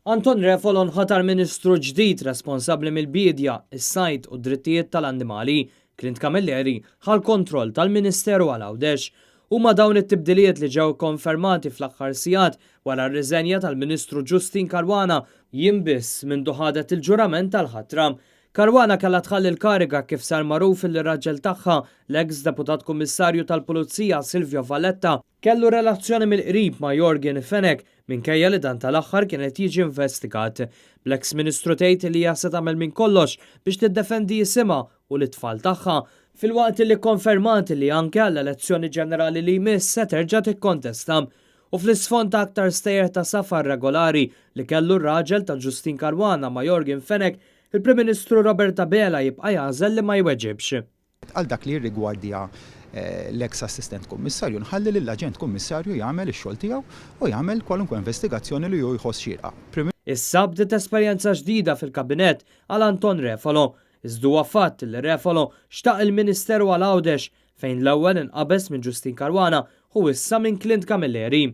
Anton Refolo nħatar Ministru ġdid responsabbli mill-bidja, is-sajd u d-drittijiet tal-annimali. Clint Camilleri ħal kontroll tal-Ministeru għal Għawdex. Huma dawn it-tibdiliet li ġew konfermati fl-aħħar sigħat wara r-riżenja tal-Ministru Justin Caruana jinbiss minn ħadet il-ġurament tal-ħatra. Caruana kellha tħalli l-kariga kif sar magħruf il-raġel tagħha l-ex deputat kummissarju tal-Pulizija Silvio Valletta kellu relazzjoni mill-qrib ma' Jorgen Fenek minkejja li dan tal-aħħar kienet jiġi investigat. Bl-ex Ministru tgħid li hija se tagħmel minn kollox biex tiddefendi jisimha u l-itfal tagħha filwaqt li konfermat li anke għall-elezzjoni ġenerali li jmiss se terġa' tikkontesta. U fl-isfond ta' aktar stejjer ta' safar regolari li kellu r-raġel ta' Justin Caruana ma' Jorgen Fenek, il-Prim Ministru Roberta Bela jibqa' jażel li ma jweġibx. Għal dak li rigwardja l-ex assistent kummissarju nħalli lill-aġent kummissarju jagħmel ix-xogħol tiegħu u jagħmel kwalunkwe investigazzjoni li hu jħoss xierqa. Issa bdiet esperjenza ġdida fil-kabinett għal Anton Refolo. Iżdu fatt li Refolo xtaq il-Ministeru għal Għawdex fejn l-ewwel inqabes minn Justin Caruana u issa minn Clint Camilleri.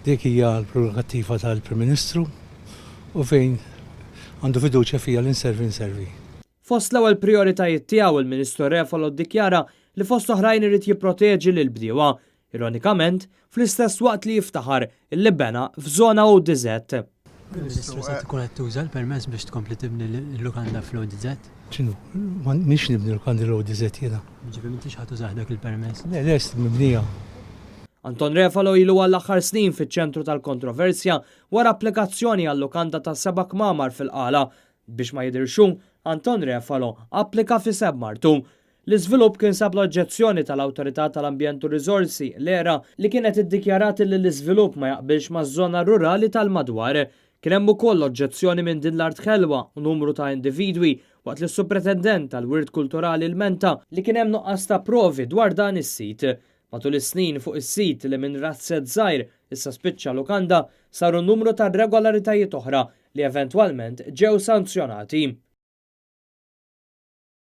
Dik hija l-prerogattiva tal-Prim Ministru u fejn għandu fiduċja fija l-inservi. Fost l-ewwel prioritajiet tiegħu il-Ministru Refolo ddikjara li fost oħrajn irid jipproteġi lil bdiewa, ironikament fl-istess waqt li jiftaħar il-libena f'żona ODZ. Il-Ministru se tkun qed tuża l-permess biex tkompli tibni l-lukanda fl-ODZ? ċinu, m'għandniex nibni l-lukandi l-ODZ jiena. Ġifieri m'intix ħadd tużah dak il-permess. Le, lest mibnija. Anton Refolo ilu għall-aħħar snin fiċ-ċentru tal-kontroversja wara applikazzjoni għall-lukanda ta' 7 kmamar fil-qala. Biex ma jidirxu, Anton Refolo applika fi Seb Martu. L-iżvilupp kien sab l-oġġezzjoni tal-Awtorità tal-Ambjent u Riżorsi l-ERA li kienet iddikjarati li l-iżvilupp ma jaqbilx maż-żona rurali tal-madwar. Kien hemm ukoll oġġezzjoni minn din l-art ħelwa u numru ta' individwi waqt li s-Supretendent tal-Wirt Kulturali l-Menta li kien hemm nuqqas ta' provi dwar dan is-sit. Matul is-snin fuq is-sit li minn razzed żgħir issa spiċċa lukanda saru numru ta' regolaritajiet oħra li eventwalment ġew sanzjonati.